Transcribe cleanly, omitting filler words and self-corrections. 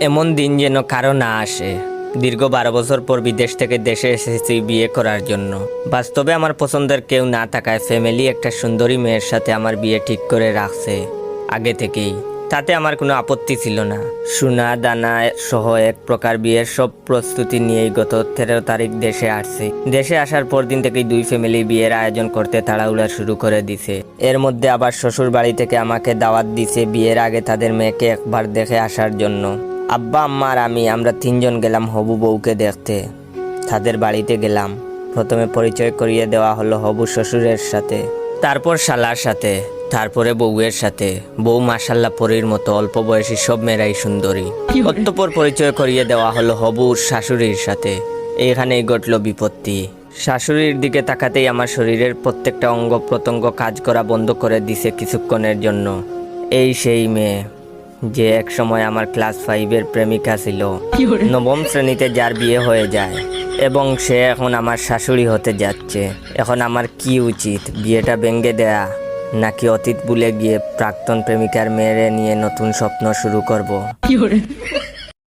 এমন দিন যেন কারো না আসে। দীর্ঘ 12 বছর পর বিদেশ থেকে দেশে এসেছি বিয়ে করার জন্য। বাস্তবে আমার পছন্দের কেউ না থাকায় ফ্যামিলি একটা সুন্দরী মেয়ের সাথে আমার বিয়ে ঠিক করে রাখছে আগে থেকেই। তাতে আমার কোনো আপত্তি ছিল না। সোনা দানা সহ এক প্রকার বিয়ের সব প্রস্তুতি নিয়েই গত 13 তারিখ দেশে আসছি। দেশে আসার পর দিন থেকেই দুই ফ্যামিলি বিয়ের আয়োজন করতে তাড়াহুড়া শুরু করে দিছে। এর মধ্যে আবার শ্বশুর বাড়ি থেকে আমাকে দাওয়াত দিছে বিয়ের আগে তাদের মেয়েকে একবার দেখে আসার জন্য। আব্বা আম্মা আর আমরা 3 জন গেলাম হবু বউকে দেখতে। তাদের বাড়িতে গেলাম। প্রথমে পরিচয় করিয়ে দেওয়া হলো হবু শ্বশুরের সাথে, তারপর শালার সাথে, তারপরে বউয়ের সাথে। বউ মাশাল্লাহ পরীর মতো, অল্প বয়সী সব মেয়েরাই সুন্দরী। অতঃপর পরিচয় করিয়ে দেওয়া হলো হবুর শাশুড়ির সাথে। এইখানেই ঘটল বিপত্তি। শাশুড়ির দিকে তাকাতেই আমার শরীরের প্রত্যেকটা অঙ্গ প্রত্যঙ্গ কাজ করা বন্ধ করে দিছে কিছুক্ষণের জন্য। এই সেই মেয়ে যে এক সময় আমার ক্লাস 5-এর প্রেমিকা ছিল, 9ম শ্রেণীতে যার বিয়ে হয়ে যায়, এবং সে এখন আমার শাশুড়ি হতে যাচ্ছে। এখন আমার কি উচিত? বিয়েটা ভেঙে দেয়া, নাকি অতীত ভুলে গিয়ে প্রাক্তন প্রেমিকার মেয়েরে নিয়ে নতুন স্বপ্ন শুরু করব?